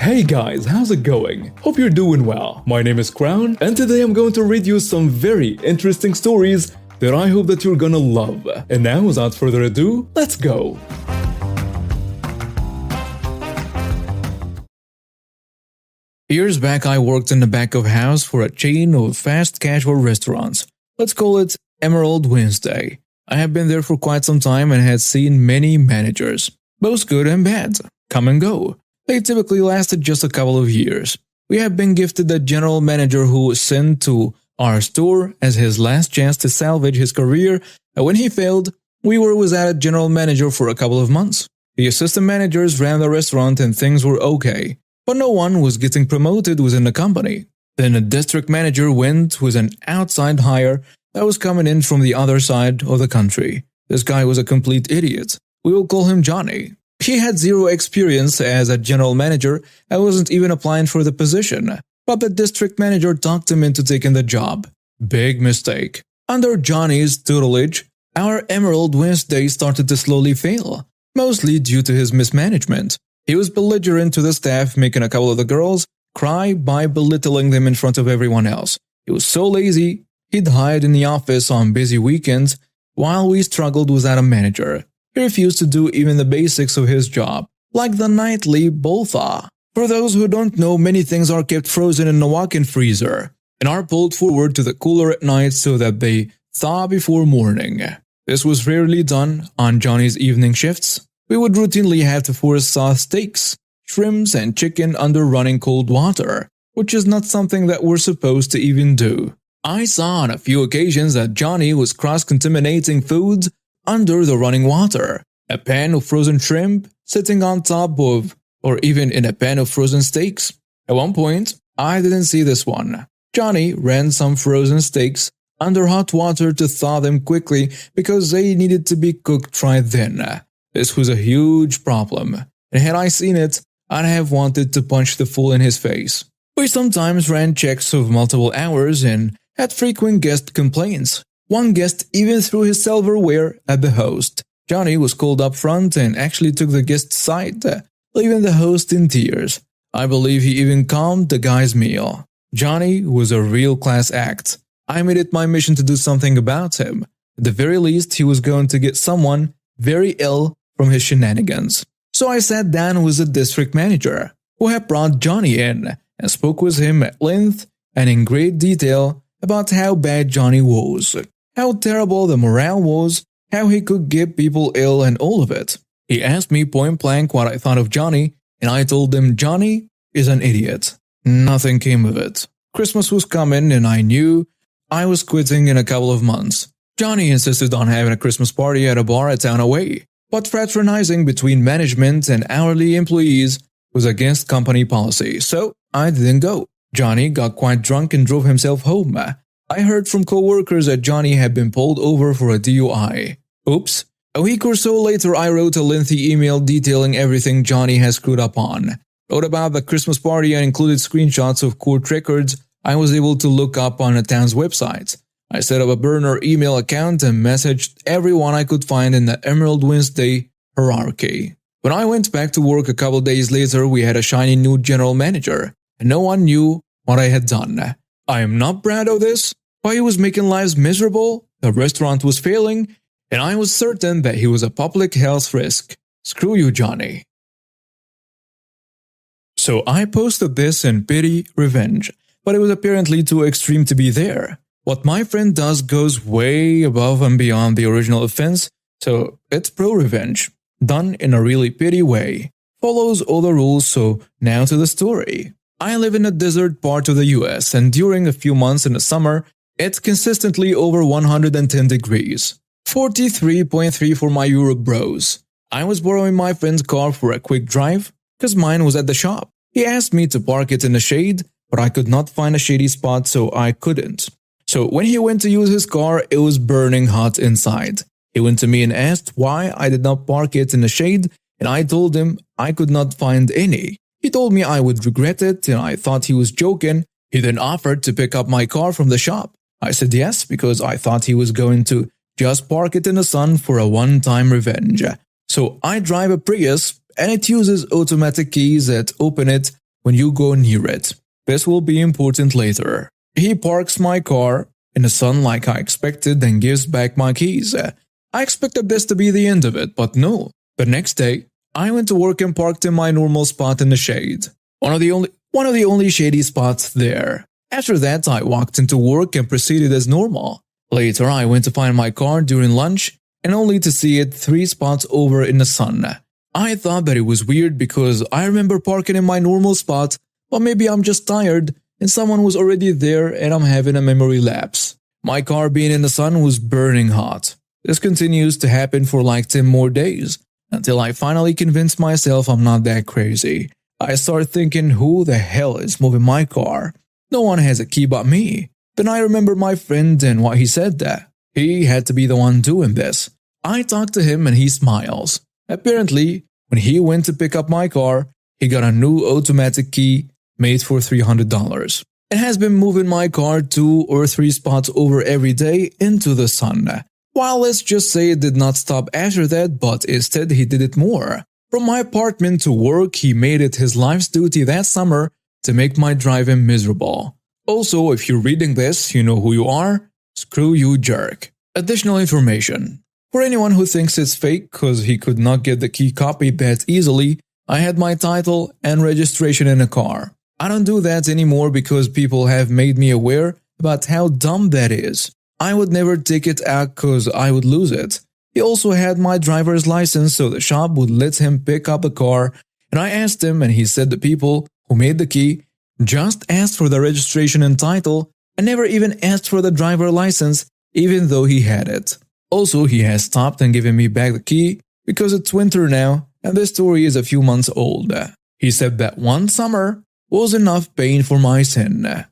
Hey guys, how's it going? Hope you're doing well. My name is Crown, and today I'm going to read you some very interesting stories that I hope that you're gonna love. And now, without further ado, let's go! Years back, I worked in the back of house for a chain of fast casual restaurants. Let's call it Emerald Wednesday. I have been there for quite some time and had seen many managers, both good and bad, come and go. They typically lasted just a couple of years. We have been gifted a general manager who was sent to our store as his last chance to salvage his career, and when he failed, we were without a general manager for a couple of months. The assistant managers ran the restaurant and things were okay, but no one was getting promoted within the company. Then a district manager went with an outside hire that was coming in from the other side of the country. This guy was a complete idiot. We will call him Johnny. He had zero experience as a general manager and wasn't even applying for the position, but the district manager talked him into taking the job. Big mistake. Under Johnny's tutelage, our Emerald Wednesday started to slowly fail, mostly due to his mismanagement. He was belligerent to the staff, making a couple of the girls cry by belittling them in front of everyone else. He was so lazy, he'd hide in the office on busy weekends while we struggled without a manager. He refused to do even the basics of his job, like the nightly bowl thaw. For those who don't know, many things are kept frozen in a walk-in freezer and are pulled forward to the cooler at night so that they thaw before morning. This was rarely done on Johnny's evening shifts. We would routinely have to force thaw steaks, shrimps, and chicken under running cold water, which is not something that we're supposed to even do. I saw on a few occasions that Johnny was cross-contaminating foods under the running water, a pan of frozen shrimp sitting on top of, or even in a pan of frozen steaks. At one point, I didn't see this one. Johnny ran some frozen steaks under hot water to thaw them quickly because they needed to be cooked right then. This was a huge problem, and had I seen it, I'd have wanted to punch the fool in his face. We sometimes ran checks of multiple hours and had frequent guest complaints. One guest even threw his silverware at the host. Johnny was called up front and actually took the guest's side, leaving the host in tears. I believe he even calmed the guy's meal. Johnny was a real class act. I made it my mission to do something about him. At the very least, he was going to get someone very ill from his shenanigans. So I sat down with the district manager, who had brought Johnny in, and spoke with him at length and in great detail about how bad Johnny was, how terrible the morale was, how he could get people ill and all of it. He asked me point blank what I thought of Johnny, and I told him Johnny is an idiot. Nothing came of it. Christmas was coming and I knew I was quitting in a couple of months. Johnny insisted on having a Christmas party at a bar a town away, but fraternizing between management and hourly employees was against company policy, so I didn't go. Johnny got quite drunk and drove himself home. I heard from co-workers that Johnny had been pulled over for a DUI. Oops. A week or so later, I wrote a lengthy email detailing everything Johnny has screwed up on. Wrote about the Christmas party and included screenshots of court records I was able to look up on the town's website. I set up a burner email account and messaged everyone I could find in the Emerald Wednesday hierarchy. When I went back to work a couple days later, we had a shiny new general manager, and no one knew what I had done. I am not proud of this, but he was making lives miserable, the restaurant was failing, and I was certain that he was a public health risk. Screw you, Johnny. So I posted this in pity, revenge, but it was apparently too extreme to be there. What my friend does goes way above and beyond the original offense, so it's pro-revenge, done in a really pity way. Follows all the rules, so now to the story. I live in a desert part of the US, and during a few months in the summer, it's consistently over 110 degrees. 43.3 for my Europe bros. I was borrowing my friend's car for a quick drive, cause mine was at the shop. He asked me to park it in the shade, but I could not find a shady spot, so I couldn't. So when he went to use his car, it was burning hot inside. He went to me and asked why I did not park it in the shade, and I told him I could not find any. He told me I would regret it, and I thought he was joking. He then offered to pick up my car from the shop. I said yes, because I thought he was going to just park it in the sun for a one-time revenge. So I drive a Prius, and it uses automatic keys that open it when you go near it. This will be important later. He parks my car in the sun like I expected, then gives back my keys. I expected this to be the end of it, but no. The next day, I went to work and parked in my normal spot in the shade. One of the only shady spots there. After that, I walked into work and proceeded as normal. Later, I went to find my car during lunch and only to see it 3 spots over in the sun. I thought that it was weird because I remember parking in my normal spot, but maybe I'm just tired and someone was already there and I'm having a memory lapse. My car being in the sun was burning hot. This continues to happen for like 10 more days, until I finally convince myself I'm not that crazy. I start thinking, who the hell is moving my car? No one has a key but me. Then I remember my friend and what he said that. He had to be the one doing this. I talk to him and he smiles. Apparently, when he went to pick up my car, he got a new automatic key made for $300. It has been moving my car 2 or 3 spots over every day into the sun. Well, let's just say it did not stop after that, but instead he did it more. From my apartment to work, he made it his life's duty that summer to make my driving miserable. Also, if you're reading this, you know who you are. Screw you, jerk. Additional information. For anyone who thinks it's fake because he could not get the key copied that easily, I had my title and registration in a car. I don't do that anymore because people have made me aware about how dumb that is. I would never take it out because I would lose it. He also had my driver's license so the shop would let him pick up a car, and I asked him and he said the people who made the key just asked for the registration and title and never even asked for the driver license even though he had it. Also, he has stopped and given me back the key because it's winter now and this story is a few months old. He said that one summer was enough pain for my sin.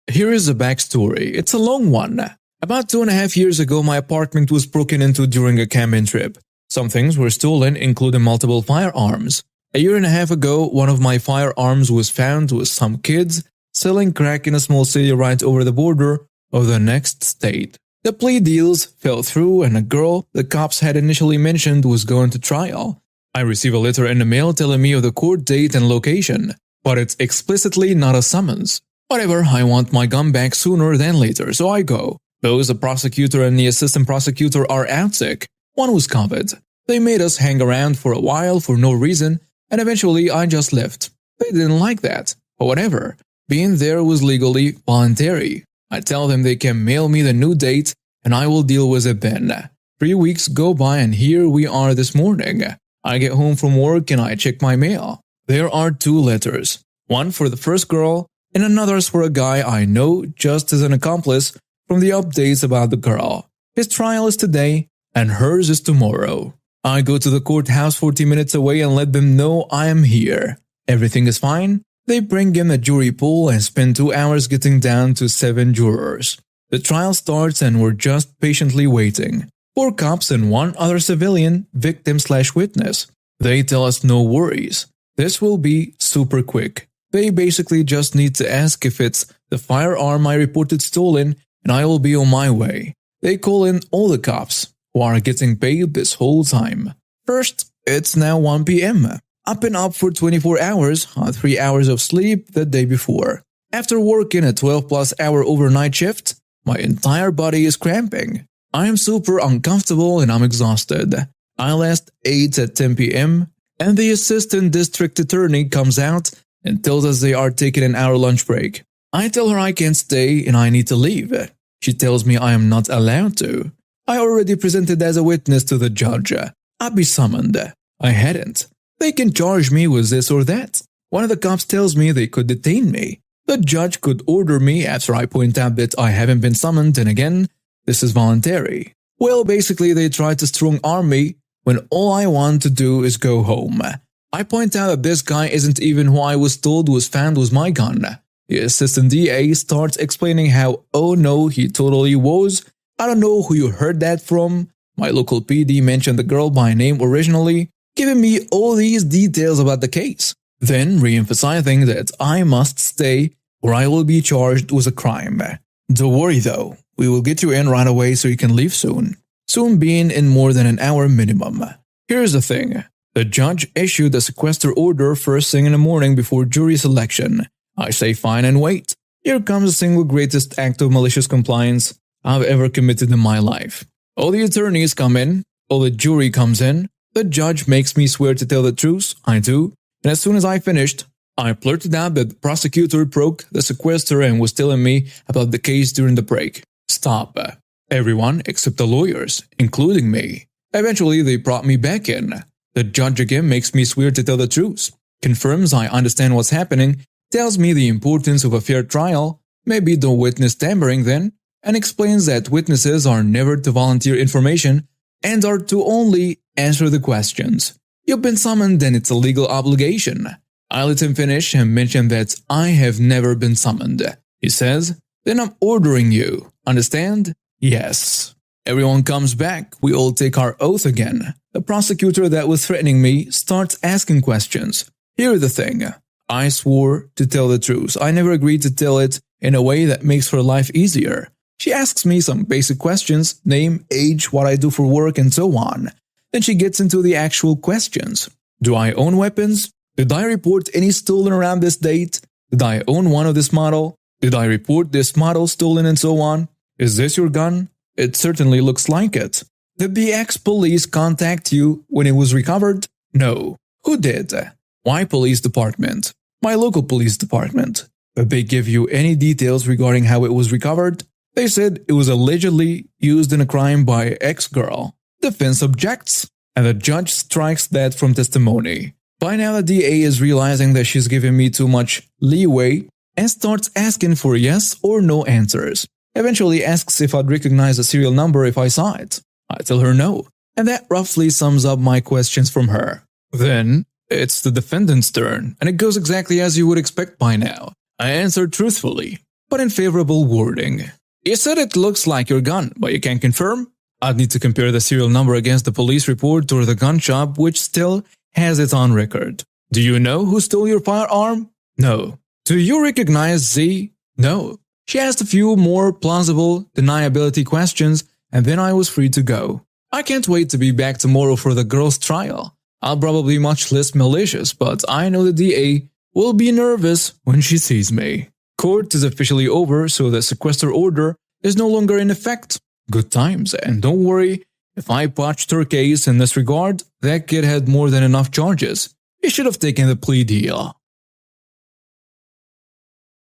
Here is the backstory. It's a long one. About 2.5 years ago, my apartment was broken into during a camping trip. Some things were stolen, including multiple firearms. A year and a half ago, one of my firearms was found with some kids selling crack in a small city right over the border of the next state. The plea deals fell through and a girl the cops had initially mentioned was going to trial. I receive a letter in the mail telling me of the court date and location, but it's explicitly not a summons. Whatever, I want my gun back sooner than later, so I go. Both the prosecutor and the assistant prosecutor are out sick. One was COVID. They made us hang around for a while for no reason, and eventually I just left. They didn't like that, but whatever. Being there was legally voluntary. I tell them they can mail me the new date, and I will deal with it then. 3 weeks go by and here we are this morning. I get home from work and I check my mail. There are 2 letters. One for the first girl, and another's for a guy I know just as an accomplice from the updates about the girl. His trial is today, and hers is tomorrow. I go to the courthouse 40 minutes away and let them know I am here. Everything is fine. They bring in a jury pool and spend 2 hours getting down to 7 jurors. The trial starts and we're just patiently waiting. 4 cops and 1 other civilian, victim/witness. They tell us no worries. This will be super quick. They basically just need to ask if it's the firearm I reported stolen and I will be on my way. They call in all the cops, who are getting paid this whole time. First, it's now 1 p.m. I've been up for 24 hours, on 3 hours of sleep the day before. After working a 12+ hour overnight shift, my entire body is cramping. I am super uncomfortable and I'm exhausted. I last ate at 10 p.m. and the assistant district attorney comes out and tells us they are taking an hour lunch break. I tell her I can't stay and I need to leave. She tells me I am not allowed to. I already presented as a witness to the judge. I'd be summoned. I hadn't. They can charge me with this or that. One of the cops tells me they could detain me. The judge could order me after I point out that I haven't been summoned and again, this is voluntary. Well, basically they try to strong-arm me when all I want to do is go home. I point out that this guy isn't even who I was told was found with my gun. The assistant DA starts explaining how, oh no, he totally was. I don't know who you heard that from. My local PD mentioned the girl by name originally, giving me all these details about the case. Then re-emphasizing that I must stay or I will be charged with a crime. Don't worry though, we will get you in right away so you can leave soon. Soon being in more than an hour minimum. Here's the thing, The judge issued a sequester order first thing in the morning before jury selection. I say fine and wait. Here comes the single greatest act of malicious compliance I've ever committed in my life. All the attorneys come in, all the jury comes in, the judge makes me swear to tell the truth, I do, and as soon as I finished, I blurted out that the prosecutor broke the sequester and was telling me about the case during the break. Stop. Everyone except the lawyers, including me. Eventually, they brought me back in. The judge again makes me swear to tell the truth, confirms I understand what's happening, tells me the importance of a fair trial, maybe don't witness tampering then, and explains that witnesses are never to volunteer information and are to only answer the questions. You've been summoned and it's a legal obligation. I let him finish and mention that I have never been summoned. He says, then I'm ordering you. Understand? Yes. Everyone comes back. We all take our oath again. The prosecutor that was threatening me starts asking questions. Here's the thing. I swore to tell the truth. I never agreed to tell it in a way that makes her life easier. She asks me some basic questions, name, age, what I do for work, and so on. Then she gets into the actual questions. Do I own weapons? Did I report any stolen around this date? Did I own one of this model? Did I report this model stolen and so on? Is this your gun? It certainly looks like it. Did the ex-police contact you when it was recovered? No. Who did? My police department. My local police department. Did they give you any details regarding how it was recovered? They said it was allegedly used in a crime by ex-girl. Defense objects, and the judge strikes that from testimony. By now the DA is realizing that she's giving me too much leeway and starts asking for yes or no answers. Eventually asks if I'd recognize the serial number if I saw it. I tell her no, and that roughly sums up my questions from her. Then, it's the defendant's turn, and it goes exactly as you would expect by now. I answered truthfully, but in favorable wording. You said it looks like your gun, but you can't confirm? I'd need to compare the serial number against the police report or the gun shop, which still has it on record. Do you know who stole your firearm? No. Do you recognize Z? No. She asked a few more plausible deniability questions, and then I was free to go. I can't wait to be back tomorrow for the girl's trial. I'll probably be much less malicious, but I know the DA will be nervous when she sees me. Court is officially over, so the sequester order is no longer in effect. Good times, and don't worry, if I botched her case in this regard, that kid had more than enough charges. He should have taken the plea deal.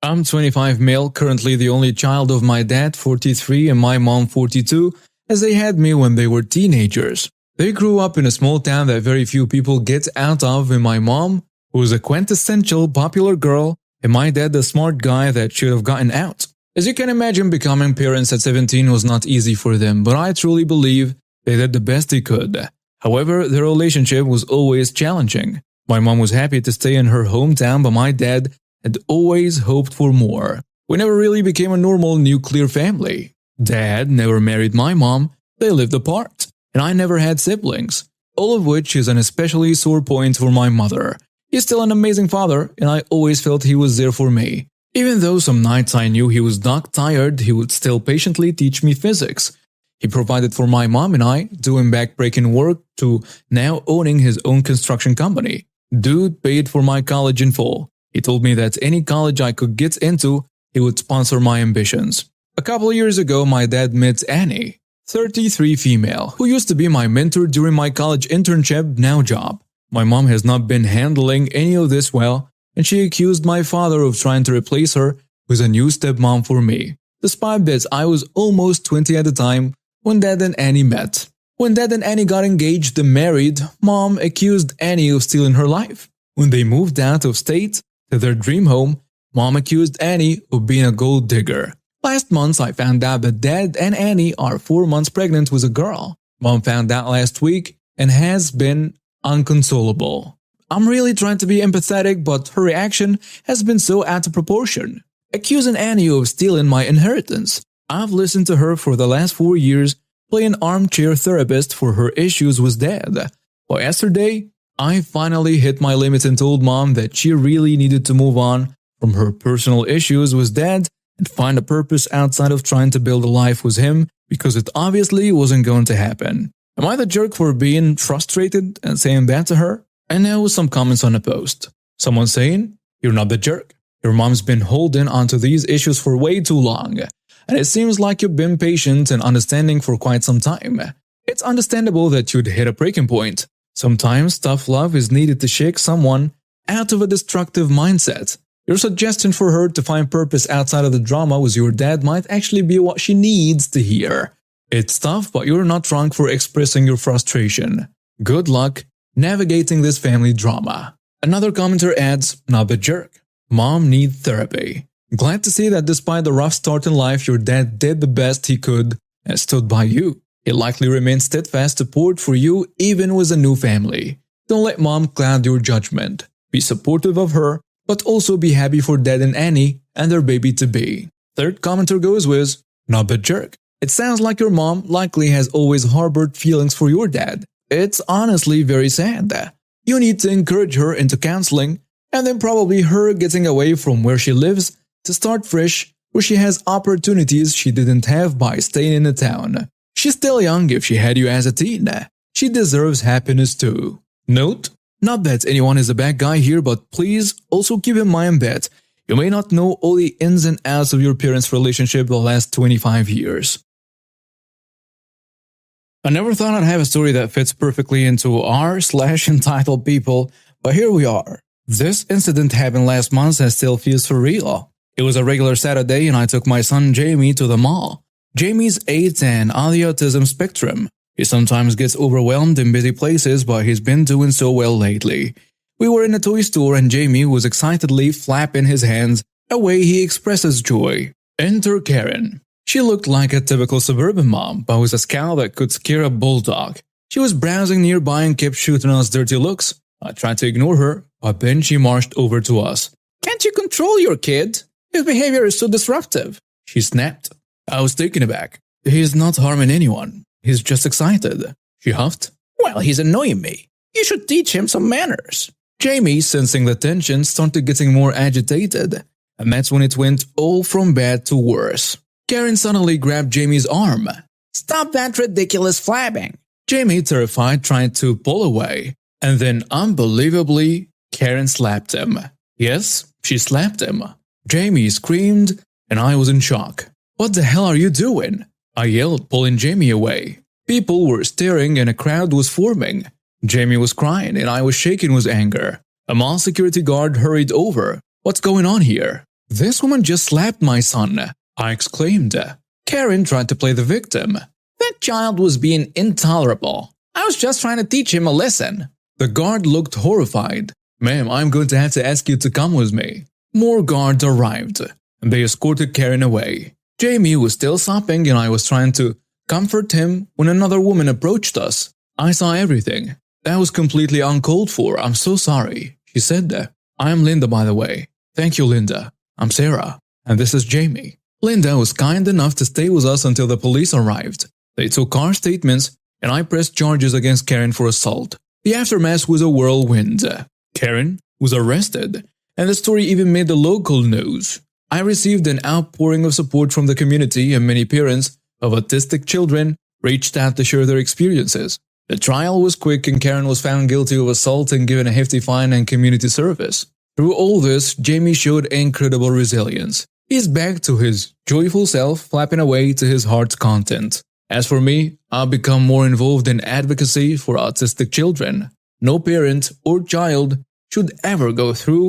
I'm 25 male, currently the only child of my dad, 43, and my mom, 42, as they had me when they were teenagers. They grew up in a small town that very few people get out of, and my mom, who was a quintessential popular girl, and my dad the smart guy that should have gotten out. As you can imagine, becoming parents at 17 was not easy for them, but I truly believe they did the best they could. However, their relationship was always challenging. My mom was happy to stay in her hometown, but my dad had always hoped for more. We never really became a normal nuclear family. Dad never married my mom, they lived apart, and I never had siblings, all of which is an especially sore point for my mother. He's still an amazing father, and I always felt he was there for me. Even though some nights I knew he was dog-tired, he would still patiently teach me physics. He provided for my mom and I, doing backbreaking work to now owning his own construction company. Dude paid for my college in full. He told me that any college I could get into, he would sponsor my ambitions. A couple of years ago, my dad met Annie, 33 female, who used to be my mentor during my college internship, now job. My mom has not been handling any of this well, and she accused my father of trying to replace her with a new stepmom for me, despite that I was almost 20 at the time when Dad and Annie met. When Dad and Annie got engaged and married, Mom accused Annie of stealing her life. When they moved out of state to their dream home, Mom accused Annie of being a gold digger. Last month, I found out that Dad and Annie are 4 months pregnant with a girl. Mom found out last week and has been inconsolable. I'm really trying to be empathetic, but her reaction has been so out of proportion. Accusing Annie of stealing my inheritance. I've listened to her for the last 4 years, playing armchair therapist for her issues with Dad. But yesterday, I finally hit my limit and told Mom that she really needed to move on from her personal issues with Dad and find a purpose outside of trying to build a life with him, because it obviously wasn't going to happen. Am I the jerk for being frustrated and saying that to her? And now some comments on the post. Someone saying, "You're not the jerk. Your mom's been holding onto these issues for way too long, and it seems like you've been patient and understanding for quite some time. It's understandable that you'd hit a breaking point. Sometimes tough love is needed to shake someone out of a destructive mindset. Your suggestion for her to find purpose outside of the drama with your dad might actually be what she needs to hear. It's tough, but you're not wrong for expressing your frustration. Good luck navigating this family drama." Another commenter adds, "Not the jerk. Mom needs therapy. Glad to see that despite the rough start in life, your dad did the best he could and stood by you. He likely remains steadfast support for you even with a new family. Don't let mom cloud your judgment. Be supportive of her, but also be happy for Dad and Annie and their baby-to-be." Third commenter goes with, "Not the jerk. It sounds like your mom likely has always harbored feelings for your dad. It's honestly very sad. You need to encourage her into counseling, and then probably her getting away from where she lives to start fresh where she has opportunities she didn't have by staying in the town. She's still young if she had you as a teen. She deserves happiness too." Note, not that anyone is a bad guy here, but please also keep in mind that you may not know all the ins and outs of your parents' relationship the last 25 years. I never thought I'd have a story that fits perfectly into r/entitled people, but here we are. This incident happened last month and still feels surreal. It was a regular Saturday and I took my son Jamie to the mall. Jamie's 8 and on the autism spectrum. He sometimes gets overwhelmed in busy places, but he's been doing so well lately. We were in a toy store and Jamie was excitedly flapping his hands, a way he expresses joy. Enter Karen. She looked like a typical suburban mom, but with a scowl that could scare a bulldog. She was browsing nearby and kept shooting us dirty looks. I tried to ignore her, but then she marched over to us. "Can't you control your kid? His behavior is so disruptive," she snapped. I was taken aback. "He's not harming anyone. He's just excited," she huffed. "Well, he's annoying me. You should teach him some manners." Jamie, sensing the tension, started getting more agitated, and that's when it went all from bad to worse. Karen suddenly grabbed Jamie's arm. "Stop that ridiculous flapping." Jamie, terrified, tried to pull away, and then unbelievably, Karen slapped him. Yes, she slapped him. Jamie screamed, and I was in shock. "What the hell are you doing?" I yelled, pulling Jamie away. People were staring and a crowd was forming. Jamie was crying and I was shaking with anger. A mall security guard hurried over. "What's going on here?" "This woman just slapped my son," I exclaimed. Karen tried to play the victim. "That child was being intolerable. I was just trying to teach him a lesson." The guard looked horrified. "Ma'am, I'm going to have to ask you to come with me." More guards arrived, and they escorted Karen away. Jamie was still sobbing and I was trying to comfort him when another woman approached us. "I saw everything. That was completely uncalled for. I'm so sorry," she said. "I am Linda, by the way." "Thank you, Linda. I'm Sarah. And this is Jamie." Linda was kind enough to stay with us until the police arrived. They took our statements and I pressed charges against Karen for assault. The aftermath was a whirlwind. Karen was arrested, and the story even made the local news. I received an outpouring of support from the community, and many parents of autistic children reached out to share their experiences. The trial was quick and Karen was found guilty of assault and given a hefty fine and community service. Through all this, Jamie showed incredible resilience. He's back to his joyful self, flapping away to his heart's content. As for me, I've become more involved in advocacy for autistic children. No parent or child should ever go through